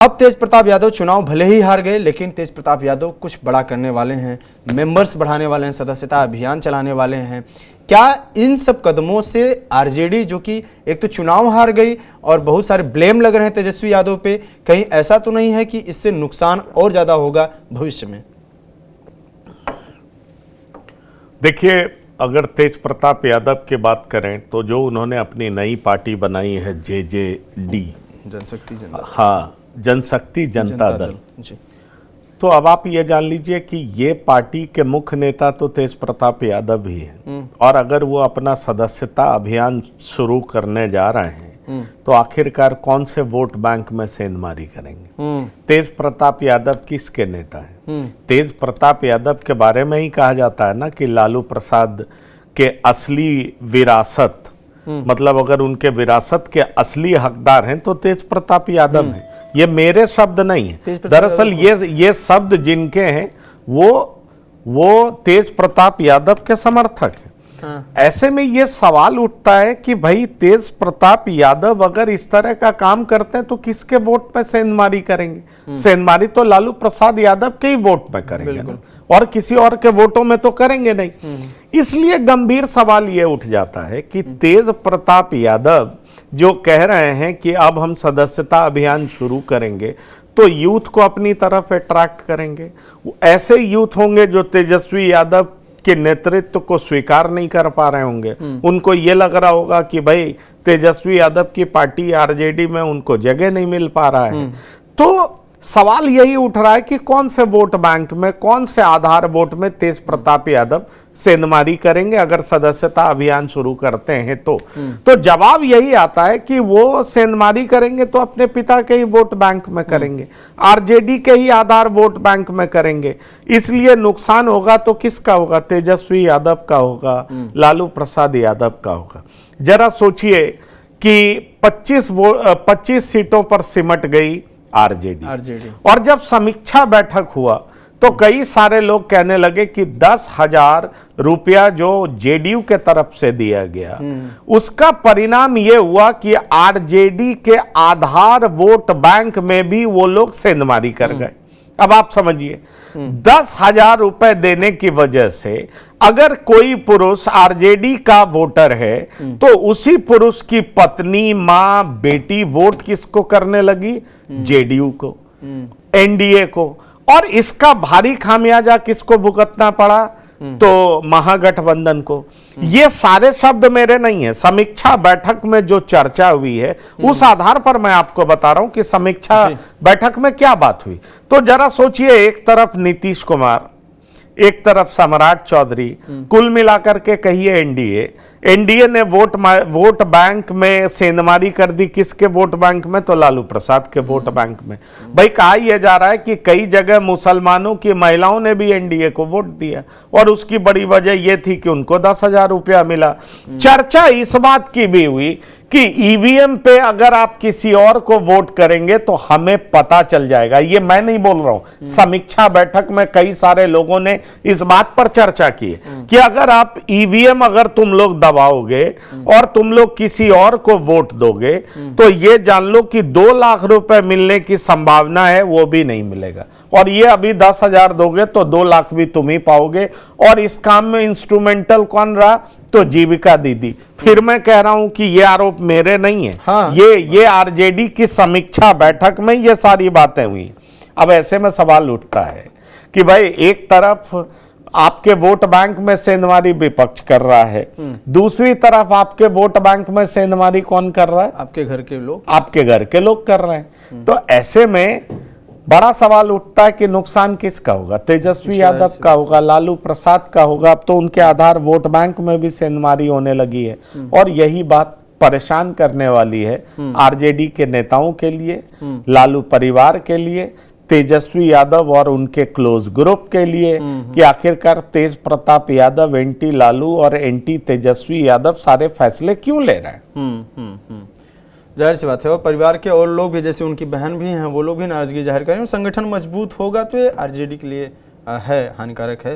अब तेज प्रताप यादव चुनाव भले ही हार गए, लेकिन तेज प्रताप यादव कुछ बड़ा करने वाले हैं, मेंबर्स बढ़ाने वाले हैं, सदस्यता अभियान चलाने वाले हैं। क्या इन सब कदमों से आरजेडी, जो कि एक तो चुनाव हार गई और बहुत सारे ब्लेम लग रहे हैं तेजस्वी यादव पे, कहीं ऐसा तो नहीं है कि इससे नुकसान और ज्यादा होगा भविष्य में? देखिए, अगर तेज प्रताप यादव की बात करें तो जो उन्होंने अपनी नई पार्टी बनाई है जेजेडी, जनशक्ति जनता, हाँ, जनशक्ति जनता दल जी। तो अब आप ये जान लीजिए कि ये पार्टी के मुख्य नेता तो तेज प्रताप यादव ही हैं, और अगर वो अपना सदस्यता अभियान शुरू करने जा रहे हैं तो आखिरकार कौन से वोट बैंक में सेंधमारी करेंगे? तेज प्रताप यादव किसके नेता हैं? तेज प्रताप यादव के बारे में ही कहा जाता है ना कि लालू प्रसाद के असली विरासत, मतलब अगर उनके विरासत के असली हकदार हैं तो तेज प्रताप यादव हैं। ये मेरे शब्द नहीं है, दरअसल ये शब्द जिनके हैं वो तेज प्रताप यादव के समर्थक हैं। हाँ। ऐसे में ये सवाल उठता है कि भाई तेज प्रताप यादव अगर इस तरह का काम करते हैं तो किसके वोट पे सेंधमारी करेंगे? सेंधमारी तो लालू प्रसाद यादव के ही वोट पे करेंगे ना, और किसी और के वोटों में तो करेंगे नहीं। इसलिए गंभीर सवाल ये उठ जाता है कि तेज प्रताप यादव जो कह रहे हैं कि अब हम सदस्यता अभियान शुरू करेंगे तो यूथ को अपनी तरफ अट्रैक्ट करेंगे। ऐसे यूथ होंगे जो तेजस्वी यादव के नेतृत्व को स्वीकार नहीं कर पा रहे होंगे। उनको ये लग रहा होगा कि भाई तेजस्वी यादव की पार्टी आरजेडी में उनको जगह नहीं मिल पा रहा है। तो सवाल यही उठ रहा है कि कौन से वोट बैंक में, कौन से आधार वोट में तेज प्रताप यादव सेंधमारी करेंगे अगर सदस्यता अभियान शुरू करते हैं तो जवाब यही आता है कि वो सेंधमारी करेंगे तो अपने पिता के ही वोट बैंक में करेंगे, आरजेडी के ही आधार वोट बैंक में करेंगे। इसलिए नुकसान होगा तो किसका होगा? तेजस्वी यादव का होगा, लालू प्रसाद यादव का होगा। जरा सोचिए कि 25 सीटों पर सिमट गई आरजेडी। और जब समीक्षा बैठक हुआ तो कई सारे लोग कहने लगे कि 10,000 रुपया जो जेडीयू के तरफ से दिया गया उसका परिणाम यह हुआ कि आरजेडी के आधार वोट बैंक में भी वो लोग सेंधमारी कर गए। अब आप समझिए, 10,000 रुपए देने की वजह से अगर कोई पुरुष आरजेडी का वोटर है तो उसी पुरुष की पत्नी, मां, बेटी वोट किसको करने लगी? जेडीयू को, एनडीए को। और इसका भारी खामियाजा किसको भुगतना पड़ा? तो महागठबंधन को। ये सारे शब्द मेरे नहीं है, समीक्षा बैठक में जो चर्चा हुई है उस आधार पर मैं आपको बता रहा हूं कि समीक्षा बैठक में क्या बात हुई। तो जरा सोचिए, एक तरफ नीतीश कुमार, एक तरफ सम्राट चौधरी, कुल मिलाकर के कहिए एनडीए ने वोट बैंक में सेंधमारी कर दी। किसके वोट बैंक में? तो लालू प्रसाद के वोट बैंक में। भाई कहा यह जा रहा है कि कई जगह मुसलमानों की महिलाओं ने भी एनडीए को वोट दिया और उसकी बड़ी वजह यह थी कि उनको 10,000 रुपया मिला। चर्चा इस बात की भी हुई कि ईवीएम पे अगर आप किसी और को वोट करेंगे तो हमें पता चल जाएगा। ये मैं नहीं बोल रहा हूं, समीक्षा बैठक में कई सारे लोगों ने इस बात पर चर्चा की कि अगर आप ईवीएम अगर तुम लोग दबाओगे और तुम लोग किसी और को वोट दोगे तो ये जान लो कि 2 लाख रुपए मिलने की संभावना है वो भी नहीं मिलेगा, और ये अभी 10,000 दोगे तो 2 लाख भी तुम ही पाओगे। और इस काम में इंस्ट्रूमेंटल कौन रहा? तो जीविका दीदी। फिर मैं कह रहा हूं कि ये आरोप मेरे नहीं है। हाँ। ये आरजेडी की समीक्षा बैठक में ये सारी बातें हुई। अब ऐसे में सवाल उठता है कि भाई एक तरफ आपके वोट बैंक में सेंधमारी विपक्ष कर रहा है, दूसरी तरफ आपके वोट बैंक में सेंधमारी कौन कर रहा है? आपके घर के लोग कर रहे हैं। तो ऐसे में बड़ा सवाल उठता है कि नुकसान किसका होगा? तेजस्वी यादव का होगा, लालू प्रसाद का होगा। अब तो उनके आधार वोट बैंक में भी सेंधमारी होने लगी है, और यही बात परेशान करने वाली है आरजेडी के नेताओं के लिए, लालू परिवार के लिए, तेजस्वी यादव और उनके क्लोज ग्रुप के लिए कि आखिरकार तेज प्रताप यादव एंटी लालू और एंटी तेजस्वी यादव सारे फैसले क्यों ले रहे हैं। जाहिर सी बात है, और परिवार के और लोग भी, जैसे उनकी बहन भी हैं, वो लोग भी नाराजगी जाहिर करें। संगठन मजबूत होगा तो ये आरजेडी के लिए है हानिकारक है।